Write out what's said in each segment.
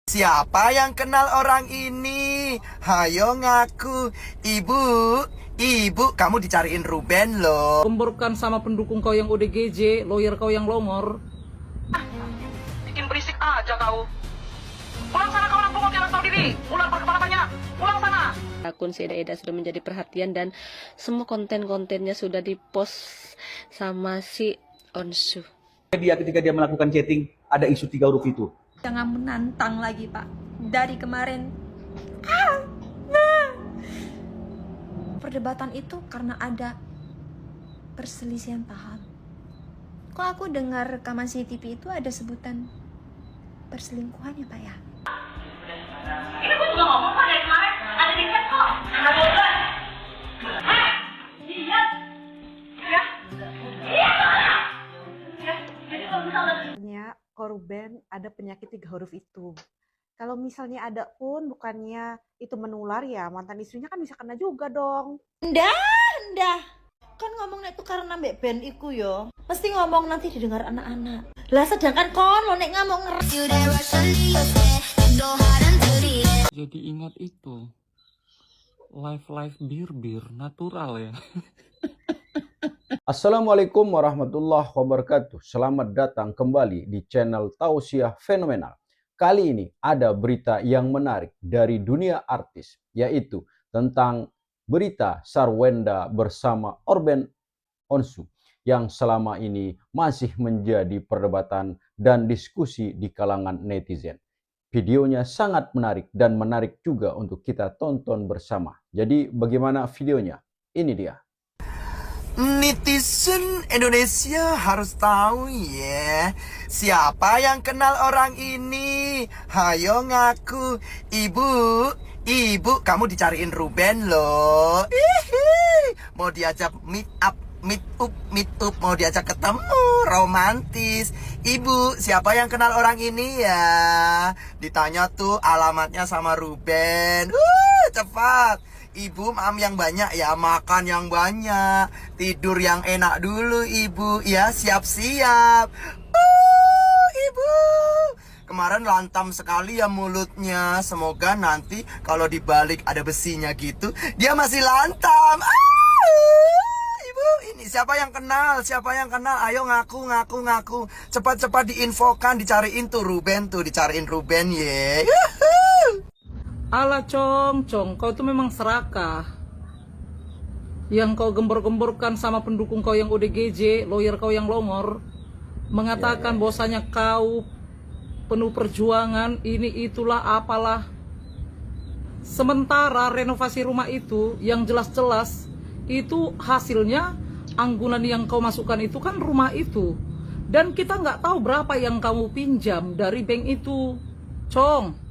Siapa yang kenal orang ini? Hayo ngaku. Ibu, kamu dicariin Ruben loh. Gemborkan sama pendukung kau yang ODGJ, lawyer kau yang longor. Bikin berisik aja kau. Pulang sana kau, orang pungut yang tahu diri. Ular berkepala banyak. Pulang sana. Akun si Eda sudah menjadi perhatian dan semua konten-kontennya sudah dipost sama si Onsu. Ketika dia melakukan chatting, ada isu 3 huruf itu. Jangan menantang lagi, Pak. Dari kemarin perdebatan itu karena ada perselisihan paham. Kok aku dengar rekaman CCTV itu ada sebutan perselingkuhan ya, Pak ya? Ini gue juga ngomong kok dari kemarin. Ada di chat kok. Ada bosan. Iya. Ya. Iya. Ya. Jadi kalau misalnya Ruben ada penyakit 3 huruf itu. Kalau misalnya ada pun bukannya itu menular ya mantan istrinya kan bisa kena juga dong. Ndah. Kan ngomongnya itu karena mbak Ben iku yo. Mesti ngomong nanti didengar anak-anak. Lah sedangkan kono nek ngomong Jadi ingat itu, live bir natural ya. Assalamualaikum warahmatullahi wabarakatuh. Selamat datang kembali di channel Tausiah Fenomenal. Kali ini ada berita yang menarik dari dunia artis, yaitu tentang berita Sarwenda bersama Orben Onsu yang selama ini masih menjadi perdebatan dan diskusi di kalangan netizen. Videonya sangat menarik dan menarik juga untuk kita tonton bersama. Jadi bagaimana videonya? Ini dia. Netizen Indonesia harus tahu ya. Siapa yang kenal orang ini? Hayo ngaku. Ibu, kamu dicariin Ruben loh. Mau diajak meet up, mau diajak ketemu romantis. Ibu, siapa yang kenal orang ini ya? Ditanya tuh alamatnya sama Ruben. Cepat. Ibu makan yang banyak ya, makan yang banyak, tidur yang enak dulu ibu ya, siap-siap. Ibu, kemarin lantam sekali ya mulutnya. Semoga nanti kalau dibalik ada besinya gitu, dia masih lantam. Ibu, ini siapa yang kenal? Siapa yang kenal? Ayo ngaku. Cepat-cepat diinfokan, dicariin tuh Ruben tuh, dicariin Ruben ye. Ala Cong, kau tuh memang serakah. Yang kau gembor-gemborkan sama pendukung kau yang ODGJ, lawyer kau yang longor, mengatakan bahwasanya kau penuh perjuangan, ini itulah apalah. Sementara renovasi rumah itu yang jelas-jelas itu hasilnya anggunan yang kau masukkan itu kan rumah itu. Dan kita nggak tahu berapa yang kamu pinjam dari bank itu, Cong.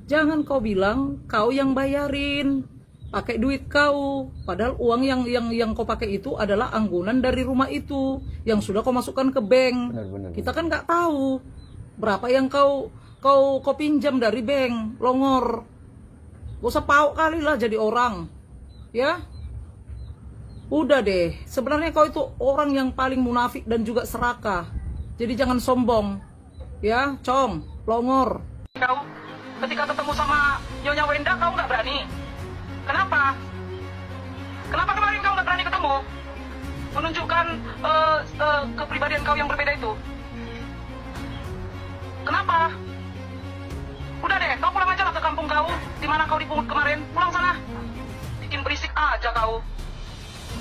Jangan kau bilang kau yang bayarin, pakai duit kau. Padahal uang yang kau pakai itu adalah anggunan dari rumah itu yang sudah kau masukkan ke bank. Benar. Kita kan nggak tahu berapa yang kau pinjam dari bank, longor. Gak usah pauk kali lah jadi orang, ya. Udah deh. Sebenarnya kau itu orang yang paling munafik dan juga serakah. Jadi jangan sombong, ya, Cong, longor. kau ketika ketemu sama Nyonya Wenda kau nggak berani. Kenapa? Kenapa kemarin kau nggak berani ketemu? Menunjukkan kepribadian kau yang berbeda itu. Kenapa? Udah deh, kau pulang aja lah ke kampung kau. Di mana kau dipungut kemarin? Pulang sana. Bikin berisik aja kau.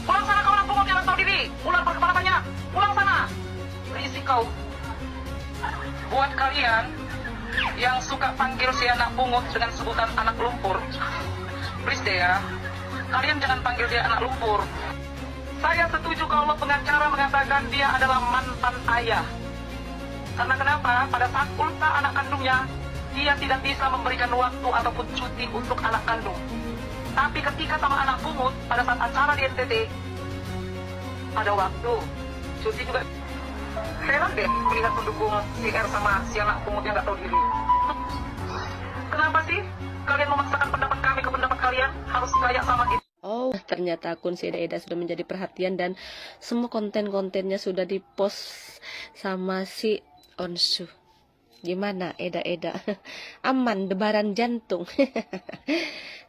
Pulang sana kau, orang pungut yang tahu diri. Ular berkepala banyak. Pulang sana. Berisik kau. Buat kalian yang suka panggil si anak pungut dengan sebutan anak lumpur, please deh ya, kalian jangan panggil dia anak lumpur. Saya setuju kalau pengacara mengatakan dia adalah mantan ayah. Karena kenapa? Pada saat ulta anak kandungnya, dia tidak bisa memberikan waktu ataupun cuti untuk anak kandung. Tapi ketika sama anak pungut, pada saat acara di NTT, ada waktu, cuti juga. Heran deh melihat pendukung CR sama si anak pungut yang gak tahu diri. Kenapa sih kalian memaksakan pendapat kami ke pendapat kalian? Harus kayak sama gitu. Oh, ternyata akun si Eda sudah menjadi perhatian dan semua konten-kontennya sudah dipost sama si Onsu. Gimana, Eda? Aman, debaran jantung.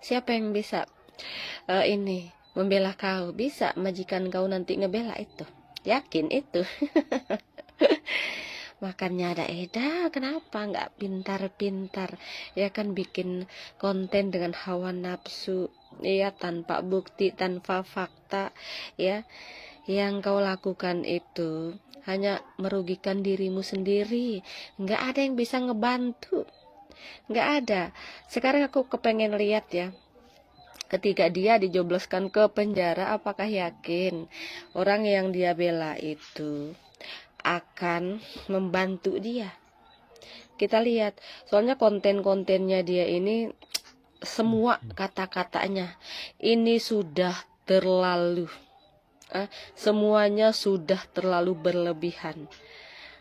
Siapa yang bisa ini membela kau? Bisa majikan kau nanti ngebela itu. Yakin itu. Makanya ada Eda, kenapa nggak pintar-pintar ya kan bikin konten dengan hawa nafsu ya, tanpa bukti, tanpa fakta ya. Yang kau lakukan itu hanya merugikan dirimu sendiri, nggak ada yang bisa ngebantu, nggak ada. Sekarang aku kepengen lihat ya, ketika dia dijobloskan ke penjara, apakah yakin orang yang dia bela itu akan membantu dia? Kita lihat, soalnya konten-kontennya dia ini semua kata-katanya ini sudah terlalu semuanya sudah terlalu berlebihan.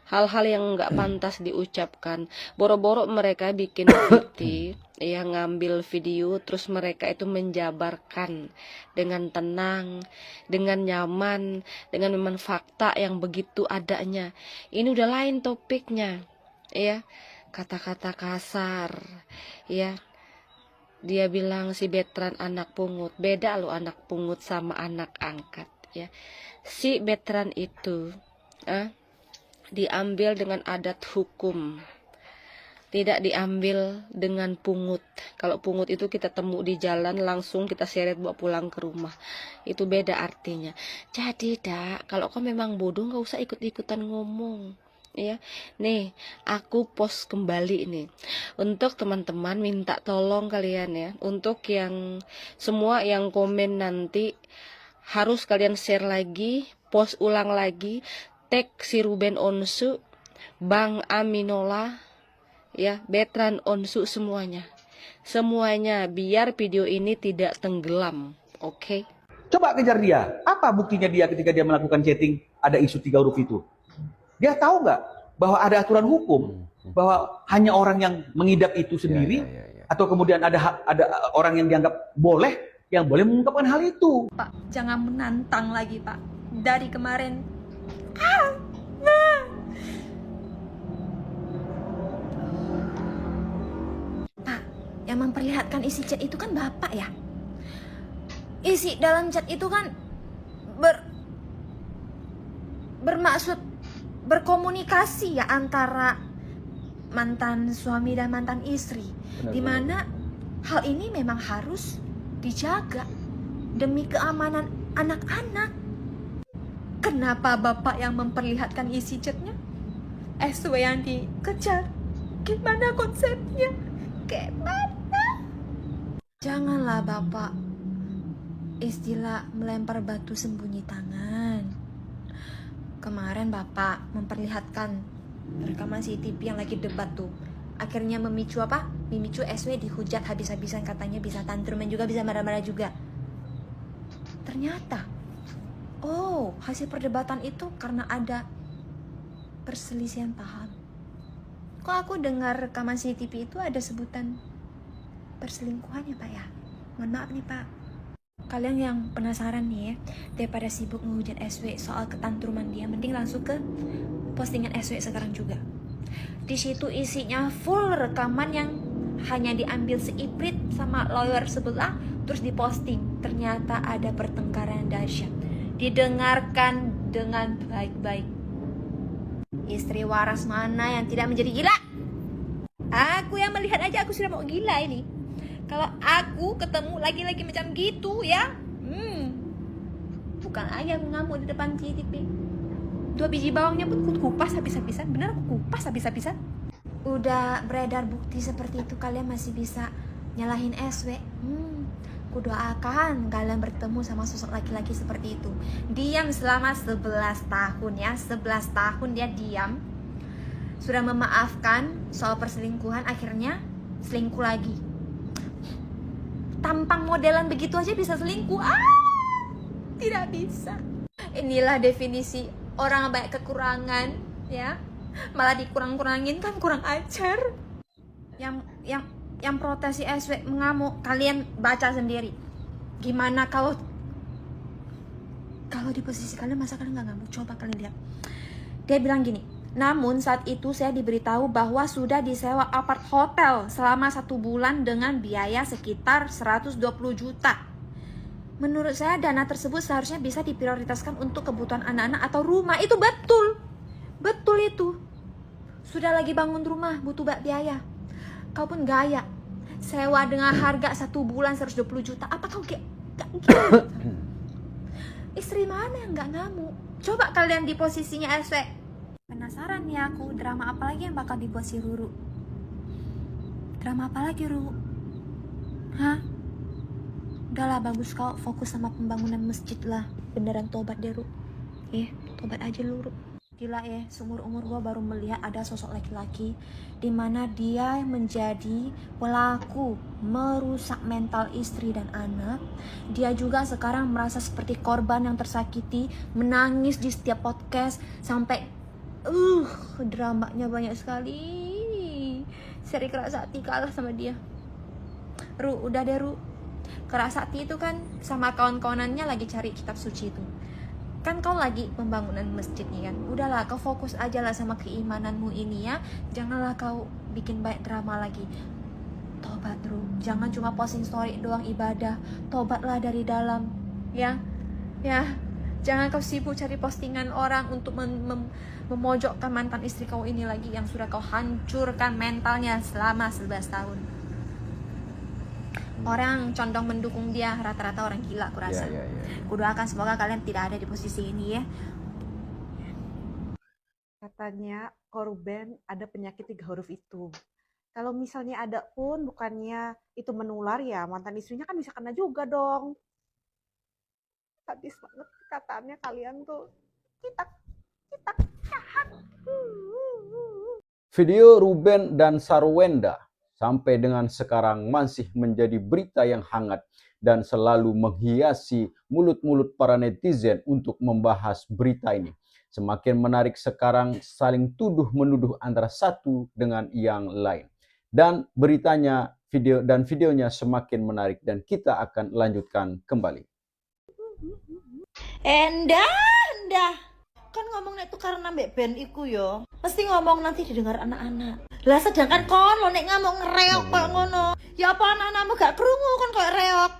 Hal-hal yang nggak pantas diucapkan. Boro-boro mereka bikin bukti, ya ngambil video, terus mereka itu menjabarkan dengan tenang, dengan nyaman, dengan memang fakta yang begitu adanya. Ini udah lain topiknya, ya kata-kata kasar, ya. Dia bilang si Betran anak pungut. Beda lo anak pungut sama anak angkat, ya. Si Betran itu, diambil dengan adat hukum, tidak diambil dengan pungut. Kalau pungut itu kita temu di jalan langsung kita seret bawa pulang ke rumah, itu beda artinya. Jadi kalau kau memang bodoh nggak usah ikut-ikutan ngomong ya. Nih aku post kembali nih untuk teman-teman, minta tolong kalian ya, untuk yang semua yang komen nanti harus kalian share lagi, post ulang lagi, tag si Ruben Onsu, Bang Aminola, ya, Betran Onsu, semuanya, biar video ini tidak tenggelam, oke? Coba kejar dia. Apa buktinya dia ketika dia melakukan chatting ada isu 3 huruf itu? Dia tahu nggak bahwa ada aturan hukum, bahwa hanya orang yang mengidap itu sendiri, atau kemudian ada orang yang dianggap boleh, yang boleh mengungkapkan hal itu. Pak, jangan menantang lagi, Pak. Dari kemarin Pak, yang memperlihatkan isi chat itu kan Bapak ya. Isi dalam chat itu kan bermaksud berkomunikasi ya antara mantan suami dan mantan istri. Dimana hal ini memang harus dijaga demi keamanan anak-anak. Kenapa Bapak yang memperlihatkan isi chatnya? SW yang dikejar. Gimana konsepnya? Gimana? Janganlah Bapak istilah melempar batu sembunyi tangan. Kemarin Bapak memperlihatkan rekaman CCTV yang lagi debat tuh. Akhirnya memicu apa? Memicu SW dihujat habis-habisan, katanya bisa tantrum dan juga bisa marah-marah juga. Ternyata hasil perdebatan itu karena ada perselisihan paham. Kok aku dengar rekaman CCTV itu ada sebutan perselingkuhan ya Pak ya? Mohon maaf nih Pak. Kalian yang penasaran nih ya, daripada sibuk menghujat SW soal ketantruman dia, mending langsung ke postingan SW sekarang juga. Di situ isinya full rekaman yang hanya diambil seiprit sama lawyer sebelah, terus diposting. Ternyata ada pertengkaran dahsyat. Didengarkan dengan baik-baik. Istri waras mana yang tidak menjadi gila? Aku yang melihat aja aku sudah mau gila ini. Kalau aku ketemu lagi-lagi macam gitu ya, bukan ayam ngamuk di depan CCTV. 2 biji bawangnya pun kupas habis-habisan. Bener, aku kupas habis-habisan. Udah beredar bukti seperti itu, kalian masih bisa nyalahin SW. Kudoakan kalian bertemu sama sosok laki-laki seperti itu. Diam selama 11 tahun ya. 11 tahun dia diam. Sudah memaafkan soal perselingkuhan, akhirnya selingkuh lagi. Tampang modelan begitu aja bisa selingkuh? Tidak bisa. Inilah definisi orang banyak kekurangan ya, malah dikurang-kurangin, kan kurang ajar. Yang protes si SW mengamuk, kalian baca sendiri. Gimana kalau di posisi kalian, masa kalian nggak ngamuk? Coba kalian lihat. Dia bilang gini, Namun saat itu saya diberitahu bahwa sudah disewa apart hotel selama 1 bulan dengan biaya sekitar 120 juta. Menurut saya dana tersebut seharusnya bisa diprioritaskan untuk kebutuhan anak-anak atau rumah. Itu betul. Betul itu. Sudah lagi bangun rumah, butuh biaya. Kau pun gaya. Sewa dengan harga 1 bulan 120 juta. Apa kau gak gila? Istri mana yang gak ngamuk? Coba kalian di posisinya SW. Penasaran nih aku, drama apa lagi yang bakal dibuat si Ruru? Drama apa lagi, Ruru? Hah? Udahlah, bagus kau fokus sama pembangunan masjid lah. Beneran tobat deh, Ru. Tobat aja lu, Ru. Gila seumur-umur gue baru melihat ada sosok laki-laki dimana dia menjadi pelaku merusak mental istri dan anak. Dia juga sekarang merasa seperti korban yang tersakiti, menangis di setiap podcast sampai dramanya banyak sekali. Seri Kerasakti kalah sama dia. Ru, udah deh Ru. Kerasakti itu kan sama kawan-kawanannya lagi cari kitab suci itu. Kan kau lagi pembangunan masjid nih kan. Udahlah, kau fokus aja lah sama keimananmu ini ya. Janganlah kau bikin banyak drama lagi. Tobat Ru. Jangan cuma posting story doang ibadah. Tobatlah dari dalam. Ya. Jangan kau sibuk cari postingan orang untuk memojokkan mantan istri kau ini lagi yang sudah kau hancurkan mentalnya selama 11 tahun. Orang condong mendukung dia rata-rata orang gila aku rasa. Kudoakan semoga kalian tidak ada di posisi ini ya. Katanya korban ada penyakit 3 huruf itu. Kalau misalnya ada pun bukannya itu menular ya mantan istrinya kan bisa kena juga dong. Sadis banget kataannya kalian tuh. Kita jahat. Video Ruben dan Sarwenda sampai dengan sekarang masih menjadi berita yang hangat dan selalu menghiasi mulut-mulut para netizen untuk membahas berita ini. Semakin menarik sekarang saling tuduh-menuduh antara satu dengan yang lain. Dan videonya semakin menarik dan kita akan lanjutkan kembali. Endah. Kan ngomong itu karena mbak Ben iku yo. Mesti ngomong nanti didengar anak-anak. Lah sedangkan kon lo nek ngomong ngereok kok ngono. Ya apa anak-anakmu gak krungu kan kok reok.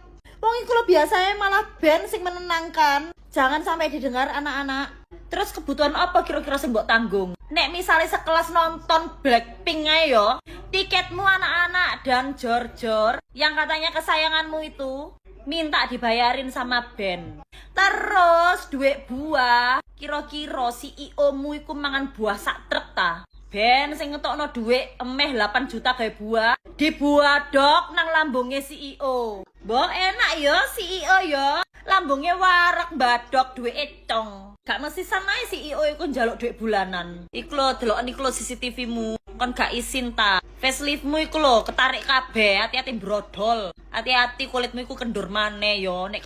Wong iku lo biasanya malah Ben sing menenangkan. Jangan sampai didengar anak-anak. Terus kebutuhan apa kira-kira sing mbok tanggung? Nek misalnya sekelas nonton Blackpink ae yo, tiketmu anak-anak dan jor-jor yang katanya kesayanganmu itu minta dibayarin sama Ben. Terus duit buah, kira-kira CEO mu iku mangan buah sak truk ta? Ben sing ngetokno duit emeh 8 juta gawe buah, dibuadok nang lambunge CEO. Mbok enak yo CEO yo, lambunge warak badok duit etong. Gak mesti sanae CEO iku njaluk duit bulanan. Iku lho deloken iku lho CCTV-mu. Kon gak isin ta. Facelift-mu iku lho ketarik kabeh, hati-hati brodol. Hati-hati kulitmu iku kendur maneh yo. Nek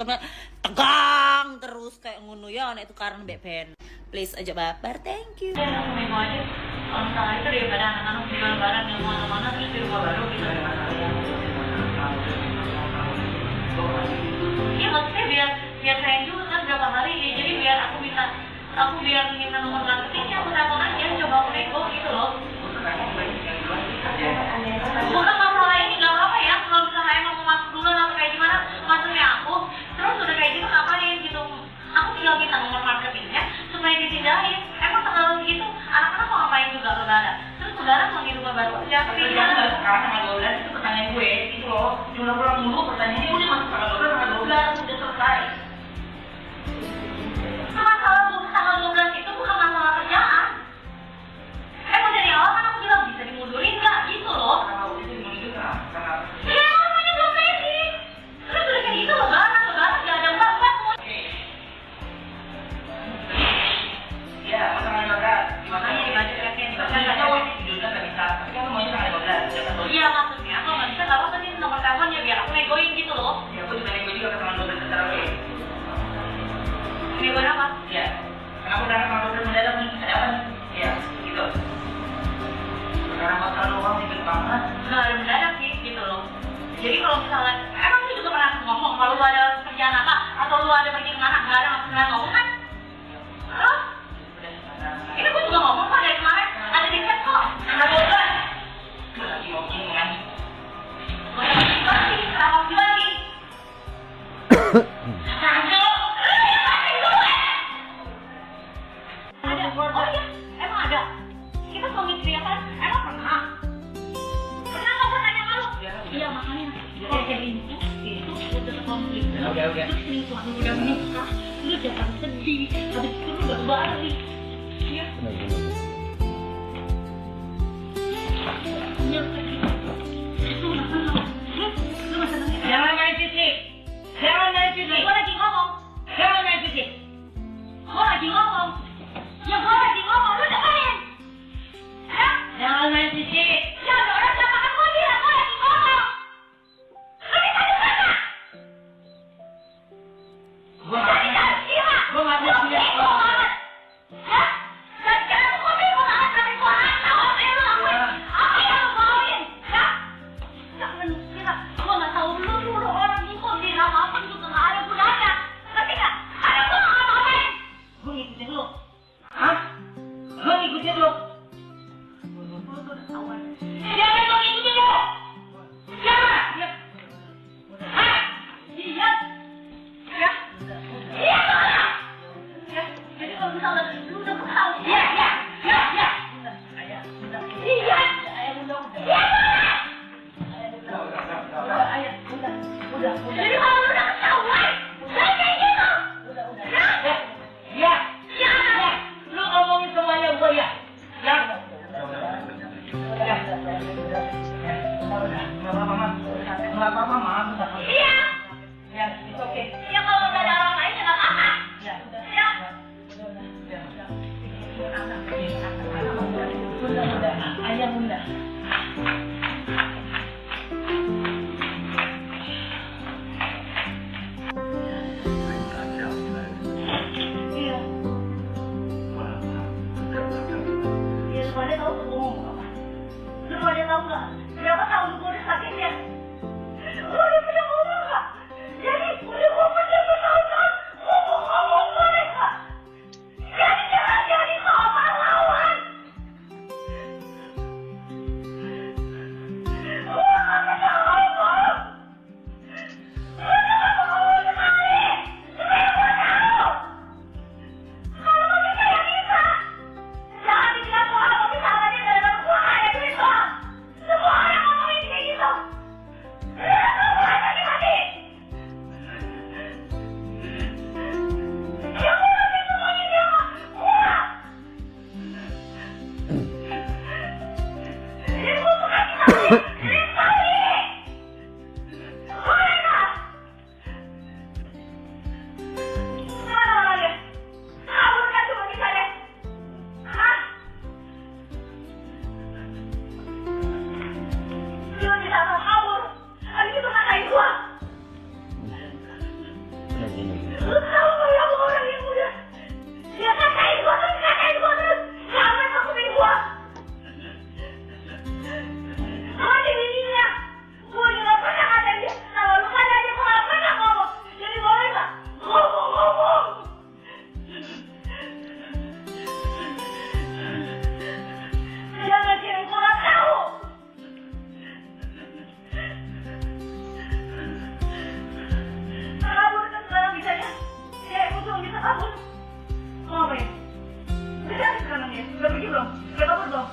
tegang terus kayak ngono ya nek tukaran mbek Ben. Please aja babar, thank you. Aku minggu aja. Kalau misalnya itu daripada anak-anak jual barang yang mana-mana terus di rumah baru gitu. Iya maksudnya biar sayang juga kan berapa hari ya. Jadi biar minta nomor marketingnya aku telepon aja, coba aku nego gitu loh. Bukan masalah ini nggak apa ya. Kalau misalnya emang mau masuk dulu atau kayak gimana, maksudnya aku terus udah kayak gitu ngapain gitu. Aku tinggal minta nomor marketingnya supaya ditindakin. Emang tanggal segitu anak-anak mau ngapain juga lebaran. Terus lebaran mau di rumah baru aja. Tapi jangan baru sekarang tanggal 12 itu pertanyaan gue gitu loh. Jumlah pulang dulu pertanyaannya udah masuk tanggal 12 tanggal 12 udah selesai. Masalah tanggal 12 itu bukan masalah kerjaan. Emang dari awal kan aku bilang bisa dimundurin nggak gitu loh. Karena itu dimundurin karena ya namanya belum ready. Terus udah kayak gitu lebaran nggak ada mbak-mbak. Ya, masalah lebaran gimana ya dibaca-bacain. Nggak tahu judulnya nggak bisa. Tapi kan semuanya tanggal 12. Iya maksudnya kalau nggak bisa nggak apa-apa sih nomor telepon ya biar aku negoin gitu loh. Ya aku juga nego juga ke tanggal 12 secara gue. Nego apa? Ya. Karena aku udah tanggal 12 mendadak nih ada apa nih? Ya gitu. Karena masalah uang ribet banget. Nggak ada mendadak sih gitu loh. Jadi kalau misalnya emang lu juga pernah ngomong kalau lu ada kerjaan apa atau lu ada pergi kemana nggak ada ngomong kan? Hah? Ini gue juga ngomong kok dari kemarin Itu udah konflik. Terus selingkuhan udah nikah, lu jangan sedih. Habis itu lu gak balik. Ya. Jangan main fisik. Jangan main fisik. Gua lagi ngomong. Jangan main fisik. Gua lagi ngomong. Ya gua lagi ngomong. Lu dengerin. Hah? Jangan main fisik. Ya ada orang sama aku dia. Gua lagi ngomong. Lu bisa dengar gak? Gua gak bisa. Gua gak bisa. Hah? Dan sekarang gua bingung banget. Tapi gua gak tahu apa yang lu lakuin. Apa yang lu mauin. Hah? Jangan kira. Gua gak tahu lu suruh orang ngikutin apapun juga gak ada gunanya. Ngerti gak? Ada gua gak ngapain. Gua ngikutin lu. Hah? Gua ngikutin lu. Lu tuh udah tahu kan? Jangan gua ngikutin lu. Jangan. Hah? Iya. Ya. Iya mana? Ya. Jadi kalau misalnya lu udah tahu. Iya. Iya. Iya. Iya. Iya. Iya mana? Jadi kalau lu udah ketahuan, jangan kayak gitu. Ya. Ya. Lu ngomongin semuanya gua ya. Ya. Nggak apa-apa, Mama. Iya. Ya, itu oke. Ya kalau nggak ada orang lain ya nggak apa-apa. Ya. Ya. Bunda. Ayah bunda. Iya. Iya, lu pada tahu gua ngomong apa? Lu pada tahu nggak? Siapa tahu lu udah sakit ya? Lu udah pernah ngomong nggak? Jadi udah ngomong dia bertahun-tahun ngomong boleh nggak? Jadi jangan jadi pahlawan. Gua nggak bisa ngomong. Gua nggak mau ngomong sekali. Supaya gua tahu. Kalau mau bisa ya bisa. Jangan dibilang gua nggak mau bisa sama dia gara-gara gua nggak ada duit doang. Semua orang ngomongin kayak gitu. Semua mati-mati. Ya gua nggak bisa ngomongin dia mah. Gua. Jadi gua bukan kita. Ini sekali. Boleh nggak? Gimana orangnya? Kabur kan cuma bisa deh. Hah? Lu bisa kabur. Habis itu ngatain gua. Lu tahu gak ya gua orang yang udah dia ngatain gua terus. Sampai takutnya gua. Gua dibininya. Gua juga gak pernah ngatain dia. Kalau lu ngatain dia gua gak pernah ngomong. Jadi boleh gak? Ngomong. Jangan kira gua gak tahu. Kabur kan sekarang bisa ya? Ya, gua cuma bisa kabur. Mau ngapain? Bisa sekarang ya? Udah pergi belum? Udah kabur belum?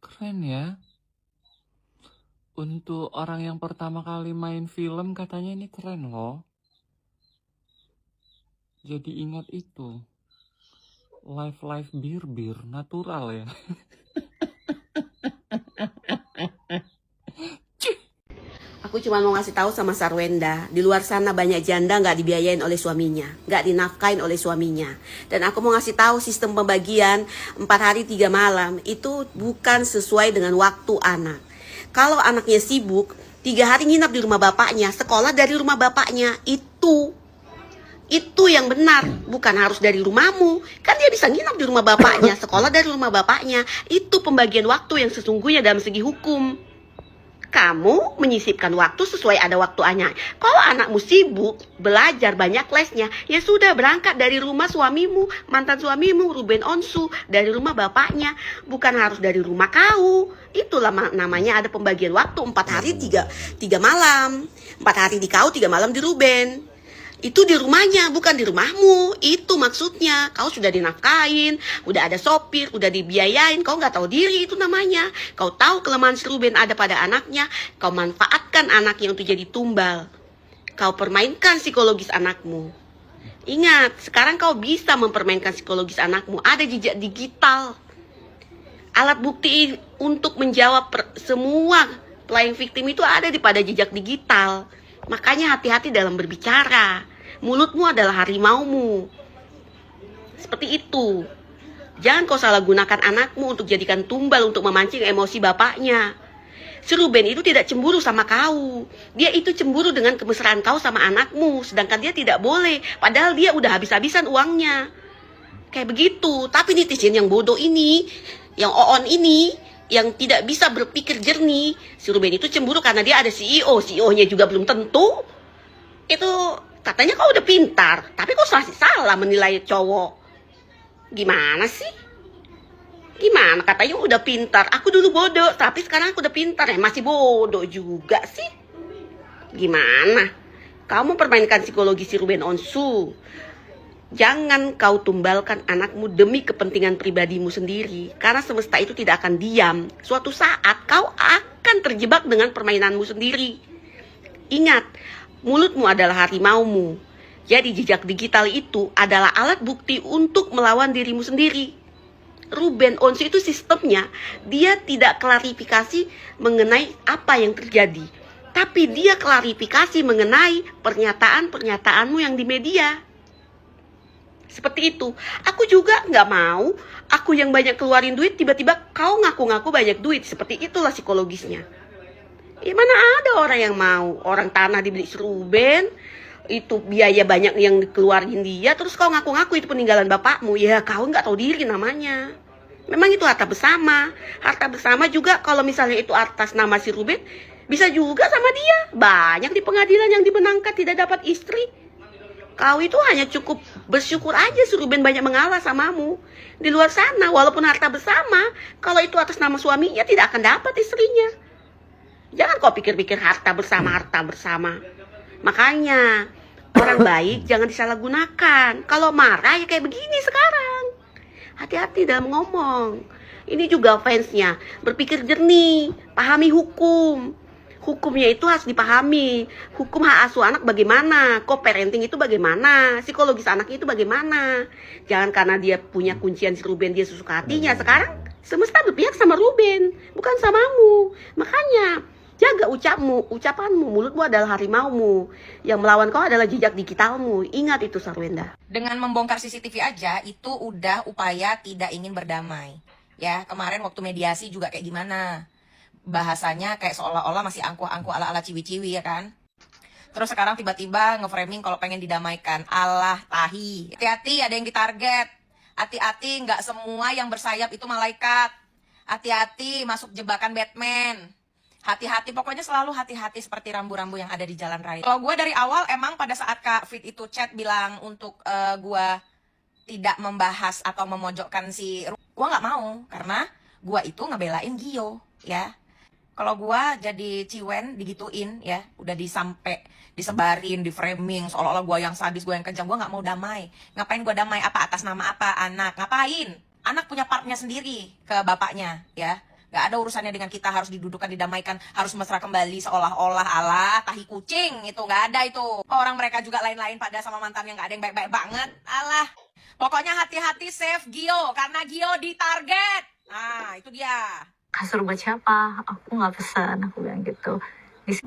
Keren ya. Untuk orang yang pertama kali main film katanya ini keren loh. Jadi ingat itu. Live bir natural ya. Aku cuma mau ngasih tahu sama Sarwenda, di luar sana banyak janda nggak dibiayain oleh suaminya, nggak dinafkain oleh suaminya. Dan aku mau ngasih tahu sistem pembagian 4 hari 3 malam itu bukan sesuai dengan waktu anak. Kalau anaknya sibuk, 3 hari nginap di rumah bapaknya, sekolah dari rumah bapaknya, itu yang benar, bukan harus dari rumahmu. Kan dia bisa nginap di rumah bapaknya, sekolah dari rumah bapaknya. Itu pembagian waktu yang sesungguhnya dalam segi hukum. Kamu menyisipkan waktu sesuai ada waktunya. Kalau anakmu sibuk belajar banyak lesnya, ya sudah berangkat dari rumah suamimu, mantan suamimu, Ruben Onsu, dari rumah bapaknya, bukan harus dari rumah kau. Itulah namanya ada pembagian waktu 4 hari 3 malam. 4 hari di kau, 3 malam di Ruben. Itu di rumahnya, bukan di rumahmu. Itu maksudnya. Kau sudah dinafkain, udah ada sopir, udah dibiayain. Kau nggak tahu diri, itu namanya. Kau tahu kelemahan si Ruben ada pada anaknya. Kau manfaatkan anaknya untuk jadi tumbal. Kau permainkan psikologis anakmu. Ingat, sekarang kau bisa mempermainkan psikologis anakmu. Ada jejak digital. Alat bukti untuk menjawab semua playing victim itu ada di pada jejak digital. Makanya hati-hati dalam berbicara. Mulutmu adalah harimaumu. Seperti itu. Jangan kau salah gunakan anakmu untuk jadikan tumbal untuk memancing emosi bapaknya. Si Ruben itu tidak cemburu sama kau. Dia itu cemburu dengan kemesraan kau sama anakmu. Sedangkan dia tidak boleh. Padahal dia udah habis-habisan uangnya. Kayak begitu. Tapi netizen yang bodoh ini, yang oon ini, yang tidak bisa berpikir jernih, si Ruben itu cemburu karena dia ada CEO. CEO-nya juga belum tentu. Itu katanya kau udah pintar, tapi kau masih salah menilai cowok. Gimana sih? Gimana katanya udah pintar? Aku dulu bodoh, tapi sekarang aku udah pintar. Masih bodoh juga sih. Gimana? Kau mempermainkan psikologi si Ruben Onsu. Jangan kau tumbalkan anakmu demi kepentingan pribadimu sendiri. Karena semesta itu tidak akan diam. Suatu saat kau akan terjebak dengan permainanmu sendiri. Ingat, mulutmu adalah harimaumu. Jadi jejak digital itu adalah alat bukti untuk melawan dirimu sendiri. Ruben Onsu itu sistemnya, dia tidak klarifikasi mengenai apa yang terjadi. Tapi dia klarifikasi mengenai pernyataan-pernyataanmu yang di media. Seperti itu. Aku juga nggak mau, aku yang banyak keluarin duit, tiba-tiba kau ngaku-ngaku banyak duit. Seperti itulah psikologisnya. Mana ada orang yang mau, orang tanah dibeli si Ruben, itu biaya banyak yang dikeluarin dia, terus kau ngaku-ngaku itu peninggalan bapakmu. Ya kau nggak tahu diri namanya. Memang itu harta bersama. Harta bersama juga kalau misalnya itu atas nama si Ruben, bisa juga sama dia. Banyak di pengadilan yang dimenangkan tidak dapat istri. Kau itu hanya cukup bersyukur aja si Ruben banyak mengalah samamu. Di luar sana, walaupun harta bersama, kalau itu atas nama suaminya tidak akan dapat istrinya. Jangan kau pikir-pikir harta bersama. Makanya, orang baik jangan disalahgunakan. Kalau marah ya kayak begini sekarang. Hati-hati dalam ngomong. Ini juga fansnya, berpikir jernih, pahami hukum. Hukumnya itu harus dipahami. Hukum hak asuh anak bagaimana, co-parenting itu bagaimana, psikologis anak itu bagaimana. Jangan karena dia punya kuncian si Ruben dia sesuka hatinya. Sekarang semesta berpihak sama Ruben, bukan samamu. Makanya jaga ucapanmu. Mulutmu adalah harimaumu. Yang melawan kau adalah jejak digitalmu. Ingat itu, Sarwenda. Dengan membongkar CCTV aja itu udah upaya tidak ingin berdamai. Ya, kemarin waktu mediasi juga kayak gimana? Bahasanya kayak seolah-olah masih angkuh-angkuh ala-ala ciwi-ciwi ya kan. Terus sekarang tiba-tiba nge-framing kalau pengen didamaikan. Alah, tahi. Hati-hati ada yang ditarget. Hati-hati nggak semua yang bersayap itu malaikat. Hati-hati masuk jebakan Batman. Hati-hati, pokoknya selalu hati-hati seperti rambu-rambu yang ada di jalan raya. Kalau gue dari awal emang pada saat Kak Fit itu chat bilang untuk gue tidak membahas atau memojokkan si... Gue nggak mau, karena gue itu ngebelain Gio, ya. Kalau gue jadi ciwen digituin ya, udah disebarin, di framing seolah-olah gue yang sadis, gue yang kejam, gue nggak mau damai. Ngapain gue damai? Apa atas nama apa? Anak ngapain? Anak punya partnya sendiri ke bapaknya ya. Gak ada urusannya dengan kita harus didudukan, didamaikan, harus mesra kembali seolah-olah ala tahi kucing. Itu gak ada itu. Orang mereka juga lain-lain pada sama mantan yang gak ada yang baik-baik banget. Alah. Pokoknya hati-hati save Gio, karena Gio ditarget. Nah itu dia. Kasur buat siapa? Aku nggak pesan, aku bilang gitu.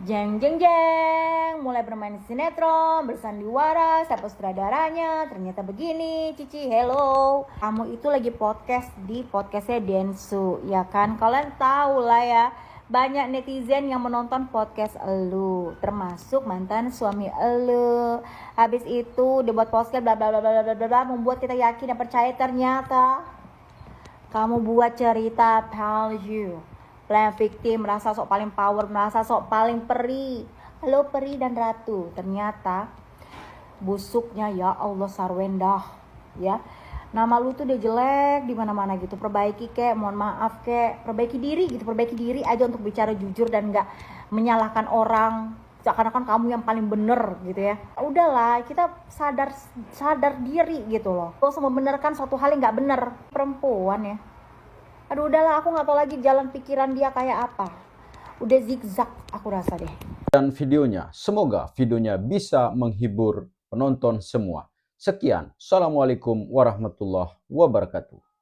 Jeng jeng jeng, mulai bermain sinetron, bersandiwara, siapa sutradaranya, ternyata begini, Cici, hello. Kamu itu lagi podcast di podcastnya Densu, ya kan? Kalian tahu lah ya, banyak netizen yang menonton podcast elu, termasuk mantan suami elu. Habis itu dibuat podcast bla bla bla bla bla bla, membuat kita yakin dan percaya ternyata kamu buat cerita palsu. playing victim, merasa sok paling power, merasa sok paling peri. Halo peri dan ratu. Ternyata busuknya ya Allah Sarwenda, ya. Nama lu tuh udah jelek di mana-mana gitu. Perbaiki kek, mohon maaf kek, perbaiki diri gitu, perbaiki diri aja untuk bicara jujur dan nggak menyalahkan orang. Seakan-akan kamu yang paling bener gitu ya. Udahlah, kita sadar diri gitu loh. Gak usah membenarkan suatu hal yang nggak bener. Perempuan ya. Aduh udahlah, aku nggak tahu lagi jalan pikiran dia kayak apa. Udah zigzag aku rasa deh. Dan videonya, semoga videonya bisa menghibur penonton semua. Sekian, Assalamualaikum warahmatullahi wabarakatuh.